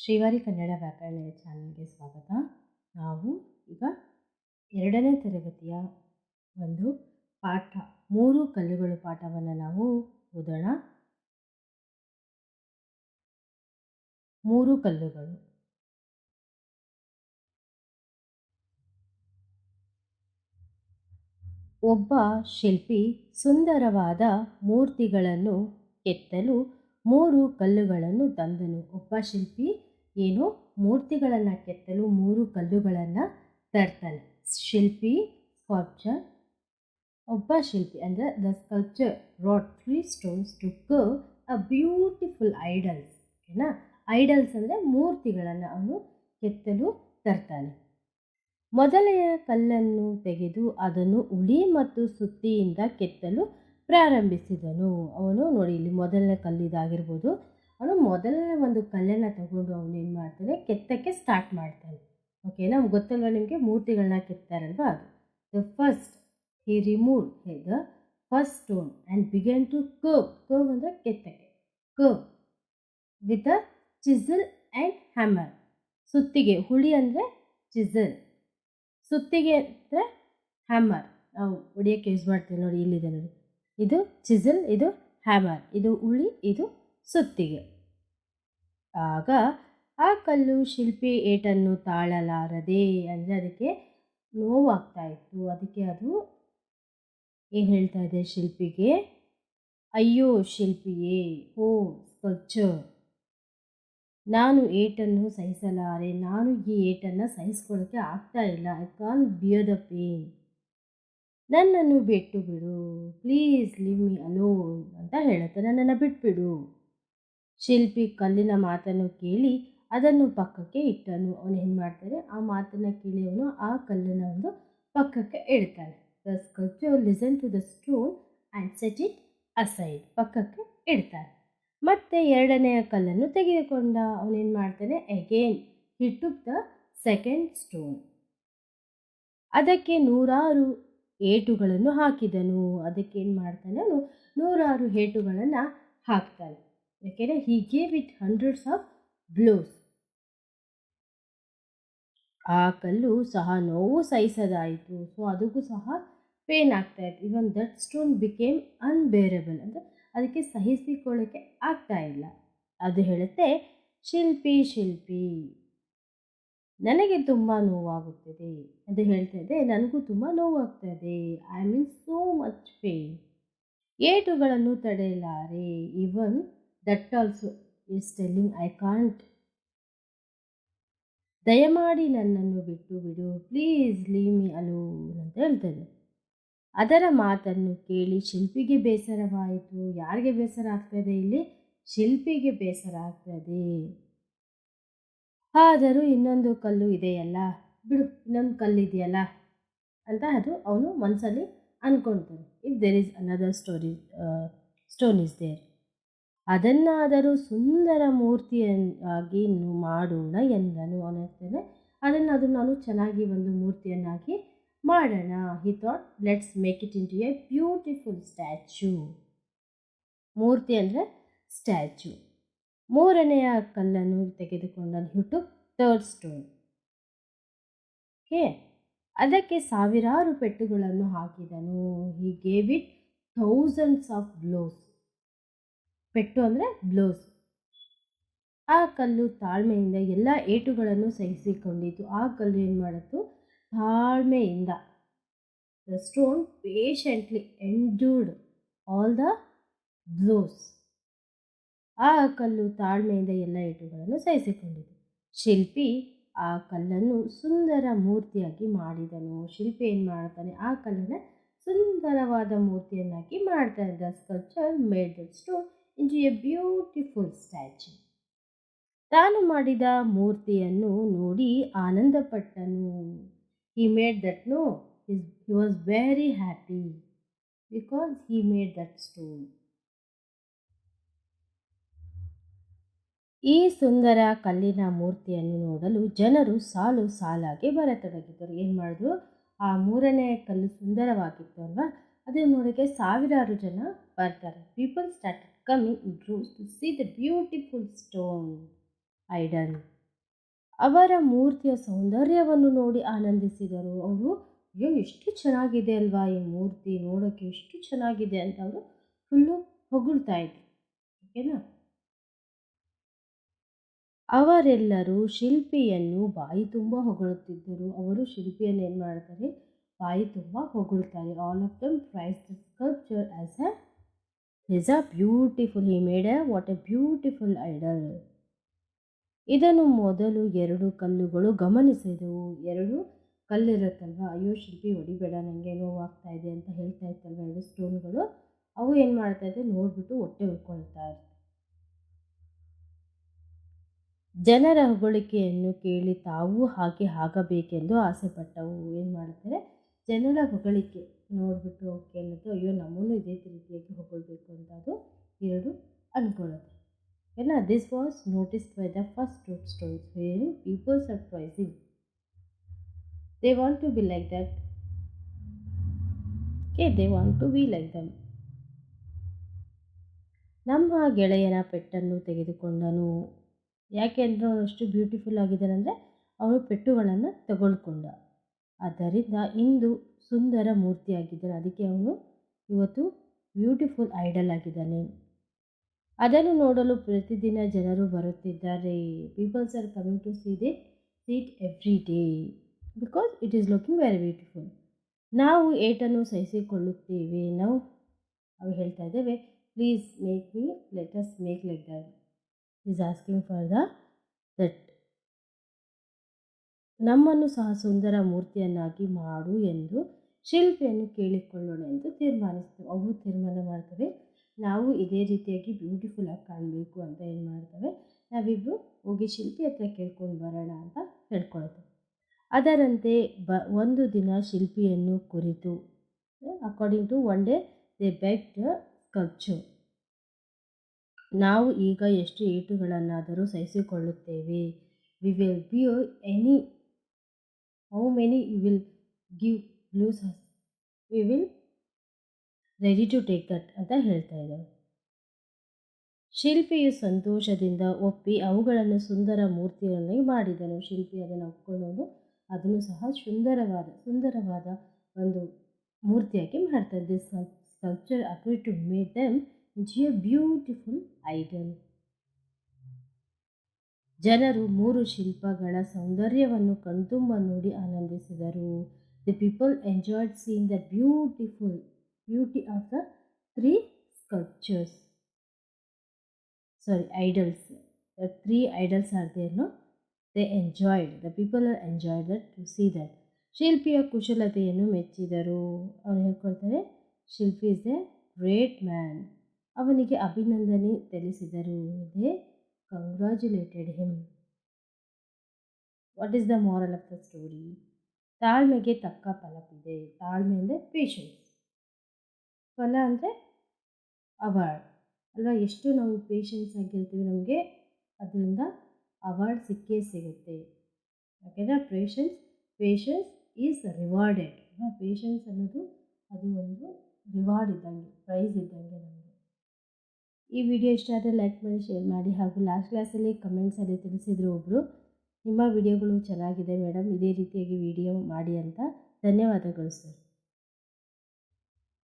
ಶ್ರೀವಾರಿ ಕನ್ನಡ ವ್ಯಾಕರಣ ಚಾನಲ್ಗೆ ಸ್ವಾಗತ. ನಾವು ಈಗ 2ನೇ ತರಗತಿಯ ಒಂದು ಪಾಠ 3 ಕಲ್ಲುಗಳು ಪಾಠವನ್ನು ನಾವು ಓದೋಣ. 3 ಕಲ್ಲುಗಳು. ಒಬ್ಬ ಶಿಲ್ಪಿ ಸುಂದರವಾದ ಮೂರ್ತಿಗಳನ್ನು ಕೆತ್ತಲು 3 ಕಲ್ಲುಗಳನ್ನು ತಂದನು. ಒಬ್ಬ ಶಿಲ್ಪಿ ಮೂರ್ತಿಗಳನ್ನು ಕೆತ್ತಲು 3 ಕಲ್ಲುಗಳನ್ನು ತರ್ತಾನೆ. ಶಿಲ್ಪಿ ಸ್ಕಲ್ಪ್ಚರ್. ಒಬ್ಬ ಶಿಲ್ಪಿ ಅಂದರೆ the sculpture wrought 3 stones to curve a beautiful idols. ಓಕೆನಾ? ಐಡಲ್ಸ್ ಅಂದರೆ ಮೂರ್ತಿಗಳನ್ನು ಅವನು ಕೆತ್ತಲು ತರ್ತಾನೆ. ಮೊದಲನೆಯ ಕಲ್ಲನ್ನು ತೆಗೆದು ಅದನ್ನು ಉಳಿ ಮತ್ತು ಸುತ್ತಿಯಿಂದ ಕೆತ್ತಲು ಪ್ರಾರಂಭಿಸಿದನು. ಅವನು ನೋಡಿ, ಇಲ್ಲಿ ಮೊದಲನೇ ಕಲ್ಲಿದಾಗಿರ್ಬೋದು. ಅವನು ಮೊದಲನೇ ಒಂದು ಕಲ್ಲನ್ನು ತಗೊಂಡು ಅವನು ಏನು ಮಾಡ್ತಾನೆ, ಕೆತ್ತಕ್ಕೆ ಸ್ಟಾರ್ಟ್ ಮಾಡ್ತಾನೆ. ಓಕೆನಾ? ಗೊತ್ತಲ್ವ ನಿಮಗೆ, ಮೂರ್ತಿಗಳನ್ನ ಕೆತ್ತಾರಲ್ವ ಅದು. The first he remove the first stone and began to curve ಅಂದರೆ ಕೆತ್ತಕ್ಕೆ, curve with a chisel and hammer. ಸುತ್ತಿಗೆ, ಹುಳಿ ಅಂದರೆ ಚಿಸಲ್, ಸುತ್ತಿಗೆ ಅಂದರೆ ಹ್ಯಾಮರ್. ನಾವು ಹೊಡಿಯೋಕ್ಕೆ ಯೂಸ್ ಮಾಡ್ತೀವಿ ನೋಡಿ, ಇಲ್ಲಿದೆ ನೋಡಿ, ಇದು ಚಿಸಲ್, ಇದು ಹ್ಯಾಮರ್, ಇದು ಉಳಿ, ಇದು ಸುತ್ತಿಗೆ. ಆಗ ಆ ಕಲ್ಲು ಶಿಲ್ಪಿ ಏಟನ್ನು ತಾಳಲಾರದೆ, ಅಂದರೆ ಅದಕ್ಕೆ ನೋವಾಗ್ತಾ ಇತ್ತು. ಅದಕ್ಕೆ ಅದು ಏನು ಹೇಳ್ತಾ ಇದೆ ಶಿಲ್ಪಿಗೆ, ಅಯ್ಯೋ ಶಿಲ್ಪಿಯೇ, ಓ ಸ್ಕಲ್ಪ್ಚರ್, ನಾನು ಏಟನ್ನು ಸಹಿಸಲಾರೆ, ನಾನು ಈ ಏಟನ್ನು ಸಹಿಸ್ಕೊಳ್ಳೋಕ್ಕೆ ಆಗ್ತಾ ಇಲ್ಲ. I can't beer the pain, ನನ್ನನ್ನು ಬಿಟ್ಟು ಬಿಡು, ಪ್ಲೀಸ್ ಲೀವ್ ಮೀ ಅಲೋನ್ ಅಂತ ಹೇಳುತ್ತೆ. ನನ್ನನ್ನು ಬಿಟ್ಬಿಡು. ಶಿಲ್ಪಿ ಕಲ್ಲಿನ ಮಾತನ್ನು ಕೇಳಿ ಅದನ್ನು ಪಕ್ಕಕ್ಕೆ ಇಟ್ಟನು. ಅವನು ಏನು ಮಾಡ್ತಾನೆ, ಆ ಮಾತನ್ನು ಕೇಳಿ ಅವನು ಆ ಕಲ್ಲನ್ನು ಒಂದು ಪಕ್ಕಕ್ಕೆ ಇಡ್ತಾನೆ. The sculpture listen to the stone and set it aside. ಪಕ್ಕಕ್ಕೆ ಇಡ್ತಾನೆ. ಮತ್ತೆ 2ನೇ ಕಲ್ಲನ್ನು ತೆಗೆದುಕೊಂಡ. ಅವನೇನು ಮಾಡ್ತಾನೆ, again he took the second stone. ಅದಕ್ಕೆ 100 ಏಟುಗಳನ್ನು ಹಾಕಿದನು. ಅದಕ್ಕೆ ಏನು ಮಾಡ್ತಾನೆ, ಅವನು 100 ಏಟುಗಳನ್ನು ಹಾಕ್ತಾನೆ. ಯಾಕೆಂದರೆ ಹಿ gave it hundreds of blows. ಆ ಕಲ್ಲು ಸಹ ನೋವು ಸಹಿಸದಾಯಿತು. ಸೊ ಅದಕ್ಕೂ ಸಹ ಪೇನ್ ಆಗ್ತಾ ಇತ್ತು. Even that stone became unbearable, ಅಂದರೆ ಅದಕ್ಕೆ ಸಹಿಸಿಕೊಳ್ಳೋಕ್ಕೆ ಆಗ್ತಾ ಇಲ್ಲ. ಅದು ಹೇಳುತ್ತೆ, ಶಿಲ್ಪಿ ಶಿಲ್ಪಿ, ನನಗೆ ತುಂಬ ನೋವಾಗುತ್ತದೆ. ಅದು ಹೇಳ್ತಾ ಇದೆ, ನನಗೂ ತುಂಬ ನೋವಾಗ್ತದೆ. I mean so much pain. ಏಟುಗಳನ್ನು ತಡೆಯಲಾರೆ. Even that also is telling I can't. ದಯಮಾಡಿ ನನ್ನನ್ನು ಬಿಟ್ಟು ಬಿಡು, ಪ್ಲೀಸ್ ಲೀವ್ ಮೀ ಅಲೋನ್ ಅಂತ ಹೇಳ್ತದೆ. ಅದರ ಮಾತನ್ನು ಕೇಳಿ ಶಿಲ್ಪಿಗೆ ಬೇಸರವಾಯಿತು. ಯಾರಿಗೆ ಬೇಸರ ಆಗ್ತದೆ ಇಲ್ಲಿ? ಶಿಲ್ಪಿಗೆ ಬೇಸರ ಆಗ್ತದೆ. ಆದರೂ ಇನ್ನೊಂದು ಕಲ್ಲು ಇದೆಯಲ್ಲ, ಬಿಡು, ಇನ್ನೊಂದು ಕಲ್ಲು ಇದೆಯಲ್ಲ ಅಂತ ಅದು ಅವನು ಮನಸ್ಸಲ್ಲಿ ಅಂದ್ಕೊಳ್ತಾನೆ. If there is another stone is there, ಅದನ್ನಾದರೂ ಸುಂದರ ಮೂರ್ತಿಯಾಗಿ ಮಾಡೋಣ ಎಂದನು. ಅವನು ಅದನ್ನು ನಾನು ಚೆನ್ನಾಗಿ ಒಂದು ಮೂರ್ತಿಯನ್ನಾಗಿ ಮಾಡೋಣ. He thought, let's make it into a beautiful statue. ಮೂರ್ತಿ ಅಂದರೆ ಸ್ಟ್ಯಾಚ್ಯೂ. 3ನೆಯ ಕಲ್ಲನ್ನು ತೆಗೆದುಕೊಂಡನು. He took third stone. Okay, ಅದಕ್ಕೆ 1000 ಪೆಟ್ಟುಗಳನ್ನು ಹಾಕಿದನು. He gave it thousands of blows. ಪೆಟ್ಟು ಅಂದರೆ ಬ್ಲೋಸ್. ಆ ಕಲ್ಲು ತಾಳ್ಮೆಯಿಂದ ಎಲ್ಲ ಏಟುಗಳನ್ನು ಸಹಿಸಿಕೊಂಡಿತು. ಆ ಕಲ್ಲು ಏನು ಮಾಡಿತು, ತಾಳ್ಮೆಯಿಂದ, the stone patiently endured all the blows. ಆ ಕಲ್ಲು ತಾಳ್ಮೆಯಿಂದ ಎಲ್ಲ ಏಟುಗಳನ್ನು ಸಹಿಸಿಕೊಂಡಿತು. ಶಿಲ್ಪಿ ಆ ಕಲ್ಲನ್ನು ಸುಂದರ ಮೂರ್ತಿಯಾಗಿ ಮಾಡಿದನು. ಶಿಲ್ಪಿ ಏನು ಮಾಡ್ತಾನೆ, ಆ ಕಲ್ಲನ್ನು ಸುಂದರವಾದ ಮೂರ್ತಿಯನ್ನಾಗಿ ಮಾಡ್ತಾನೆ. The sculpture made the stone into a beautiful statue. ತಾನು ಮಾಡಿದ ಮೂರ್ತಿಯನ್ನು ನೋಡಿ ಆನಂದಪಟ್ಟನು. He made that no, he was very happy because he made that stone. ಈ ಸುಂದರ ಕಲ್ಲಿನ ಮೂರ್ತಿಯನ್ನು ನೋಡಲು ಜನರು ಸಾಲು ಸಾಲಾಗಿ ಬರತೊಡಗಿದರು. ಏನು ಮಾಡಿದ್ರು, ಆ 3ನೇ ಕಲ್ಲು ಸುಂದರವಾಗಿತ್ತು ಅಲ್ವಾ, ಅದನ್ನು ನೋಡೋಕ್ಕೆ 1000 ಜನ ಬರ್ತಾರೆ. People started coming in droves to see the beautiful stone idol. ಅವರ ಮೂರ್ತಿಯ ಸೌಂದರ್ಯವನ್ನು ನೋಡಿ ಆನಂದಿಸಿದರು. ಅವರು ಅಯ್ಯೋ ಎಷ್ಟು ಚೆನ್ನಾಗಿದೆ ಅಲ್ವಾ ಈ ಮೂರ್ತಿ, ನೋಡೋಕ್ಕೆ ಎಷ್ಟು ಚೆನ್ನಾಗಿದೆ ಅಂತ ಅವರು ಫುಲ್ಲು ಹೊಗಳ್ತಾ ಇದ್ರು. ಓಕೆನಾ. ಅವರೆಲ್ಲರೂ ಶಿಲ್ಪಿಯನ್ನು ಬಾಯಿ ತುಂಬ ಹೊಗಳುತ್ತಿದ್ದರು. ಅವರು ಶಿಲ್ಪಿಯನ್ನು ಏನು ಮಾಡ್ತಾರೆ, ಬಾಯಿ ತುಂಬ ಹೊಗಳ್ತಾರೆ. All of them praise the sculpture as a is a beautiful, he made a what a beautiful idol. ಇದನ್ನು ಮೊದಲು 2 ಕಲ್ಲುಗಳು ಗಮನಿಸಿದವು. 2 ಕಲ್ಲಿರುತ್ತಲ್ವ, ಅಯ್ಯೋ ಶಿಲ್ಪಿ ಹೊಡಿಬೇಡ ನನಗೆ ನೋವಾಗ್ತಾ ಇದೆ ಅಂತ ಹೇಳ್ತಾ ಇತ್ತಲ್ವ 2 ಸ್ಟೋನ್ಗಳು, ಅವು ಏನು ಮಾಡ್ತಾ ಇದೆ ನೋಡ್ಬಿಟ್ಟು ಹೊಟ್ಟೆ ಉಳ್ಕೊಳ್ತಾ ಇರ್ತವೆ. ಜನರ ಹೊಗಳಿಕೆಯನ್ನು ಕೇಳಿ ತಾವು ಹಾಗೆ ಆಗಬೇಕೆಂದು ಆಸೆಪಟ್ಟವು. ಏನು ಮಾಡ್ತಾರೆ, ಜನರ ಹೊಗಳಿಕೆ ನೋಡಿಬಿಟ್ಟು ಓಕೆ ಅನ್ನೋದು, ಅಯ್ಯೋ ನಮ್ಮನ್ನು ಇದೇ ರೀತಿಯಾಗಿ ಹೊಗಳ್ಬೇಕು ಅಂತ ಅದು 2 ಅಂದ್ಕೊಳ್ಳುತ್ತೆ. ಏನ this was noticed by the first root stones where peoples are praising, they want to be like that. Okay, they want to be like them. ನಮ್ಮ ಗೆಳೆಯನ ಪೆಟ್ಟನ್ನು ತೆಗೆದುಕೊಂಡನು. ಯಾಕೆ ಅಂದರೆ ಅವನು ಅಷ್ಟು ಬ್ಯೂಟಿಫುಲ್ ಆಗಿದ್ದಾನೆ ಅಂದರೆ ಅವನು ಪೆಟ್ಟುಗಳನ್ನು ತಗೊಳ್ಕೊಂಡ. ಆದ್ದರಿಂದ ಇಂದು ಸುಂದರ ಮೂರ್ತಿಯಾಗಿದ್ದಾನೆ, ಅದಕ್ಕೆ ಅವನು ಇವತ್ತು ಬ್ಯೂಟಿಫುಲ್ ಐಡಲ್ ಆಗಿದ್ದಾನೆ. ಅದನ್ನು ನೋಡಲು ಪ್ರತಿದಿನ ಜನರು ಬರುತ್ತಿದ್ದಾರೆ. Peoples are coming to see it every day because it is looking very beautiful. ನಾವು ಏಟನ್ನು ಸಹಿಸಿಕೊಳ್ಳುತ್ತೇವೆ. ನಾವು ಹೇಳ್ತಾ ಇದ್ದೇವೆ, please make me, let us make like that. Is asking for that. ನಮ್ಮನ್ನು ಸಹ ಸುಂದರ ಮೂರ್ತಿಯನ್ನಾಗಿ ಮಾಡು ಎಂದು ಶಿಲ್ಪಿಯನ್ನು ಕೇಳಿಕೊಳ್ಳೋಣ ಎಂದು ತೀರ್ಮಾನಿಸ್ತೇವೆ. ಅವು ತೀರ್ಮಾನ ಮಾಡ್ತವೆ, ನಾವು ಇದೇ ರೀತಿಯಾಗಿ ಬ್ಯೂಟಿಫುಲ್ ಆಗಿ ಕಾಣಬೇಕು ಅಂತ ಏನು ಮಾಡ್ತವೆ, ನಾವಿಬ್ಬರು ಹೋಗಿ ಶಿಲ್ಪಿ ಹತ್ರ ಕೇಳ್ಕೊಂಡು ಬರೋಣ ಅಂತ ಹೇಳ್ಕೊಳ್ತೇವೆ. ಅದರಂತೆ ಒಂದು ದಿನ ಶಿಲ್ಪಿಯನ್ನು ಕುರಿತು, according to one day they begged sculpture, ನಾವು ಈಗ ಎಷ್ಟು ಏಟುಗಳನ್ನಾದರೂ ಸಹಿಸಿಕೊಳ್ಳುತ್ತೇವೆ. We will bear any, how many you will give lose us, we will ready to take that ಅಂತ ಹೇಳ್ತಾ ಇದ್ದಾರೆ. ಶಿಲ್ಪಿಯು ಸಂತೋಷದಿಂದ ಒಪ್ಪಿ ಅವುಗಳನ್ನು ಸುಂದರ ಮೂರ್ತಿಯನ್ನಾಗಿ ಮಾಡಿದನು. ಶಿಲ್ಪಿ ಅದನ್ನು ಒಪ್ಪಿಕೊಂಡು ಅದನ್ನು ಸಹ ಸುಂದರವಾದ ಒಂದು ಮೂರ್ತಿಯಾಗಿ ಮಾಡ್ತಾರೆ. This sculpture appeared to make them into a beautiful idol. ಜನರು 3 ಶಿಲ್ಪಗಳ ಸೌಂದರ್ಯವನ್ನು ಕಣ್ತುಂಬ ನೋಡಿ ಆನಂದಿಸಿದರು. The people enjoyed seeing the beauty of the 3 sculptures. Idols. The 3 idols are there, no? They enjoyed. The people are enjoyed that to see that. ಶಿಲ್ಪಿಯ ಕುಶಲತೆಯನ್ನು ಮೆಚ್ಚಿದರು. ಅವನು ಹೇಳ್ಕೊಳ್ತಾರೆ, ಶಿಲ್ಪಿ is A great man. ಅವನಿಗೆ ಅಭಿನಂದನೆ ತಿಳಿಸಿದರು. They congratulated him. What is the moral of the story? ತಾಳ್ಮೆಗೆ ತಕ್ಕ ಫಲವಿದೆ. ತಾಳ್ಮೆ ಅಂದರೆ ಪೇಷನ್ಸ್, ಫಲ ಅಂದರೆ ಅವಾರ್ಡ್ ಅಲ್ವಾ. ಎಷ್ಟು ನಾವು ಪೇಷನ್ಸ್ ಆಗಿರ್ತೀವಿ ನಮಗೆ ಅದರಿಂದ ಅವಾರ್ಡ್ ಸಿಕ್ಕೇ ಸಿಗುತ್ತೆ. ಯಾಕೆಂದರೆ ಪೇಷನ್ಸ್ ಈಸ್ ರಿವಾರ್ಡೆಡ್. ಪೇಷನ್ಸ್ ಅನ್ನೋದು ಅದು ಒಂದು ರಿವಾರ್ಡ್ ಇದ್ದಂಗೆ, ಪ್ರೈಸ್ ಇದ್ದಂಗೆ ನಮಗೆ. ಈ ವಿಡಿಯೋ ಇಷ್ಟ ಆದರೆ ಲೈಕ್ ಮಾಡಿ, ಶೇರ್ ಮಾಡಿ, ಹಾಗೂ ಲಾಸ್ಟ್ ಕ್ಲಾಸಲ್ಲಿ ಕಮೆಂಟ್ಸಲ್ಲಿ ತಿಳಿಸಿದ್ರು ಒಬ್ಬರು, ನಿಮ್ಮ ವಿಡಿಯೋಗಳು ಚೆನ್ನಾಗಿದೆ ಮೇಡಮ್, ಇದೇ ರೀತಿಯಾಗಿ ವಿಡಿಯೋ ಮಾಡಿ ಅಂತ. ಧನ್ಯವಾದಗಳು ಸರ್.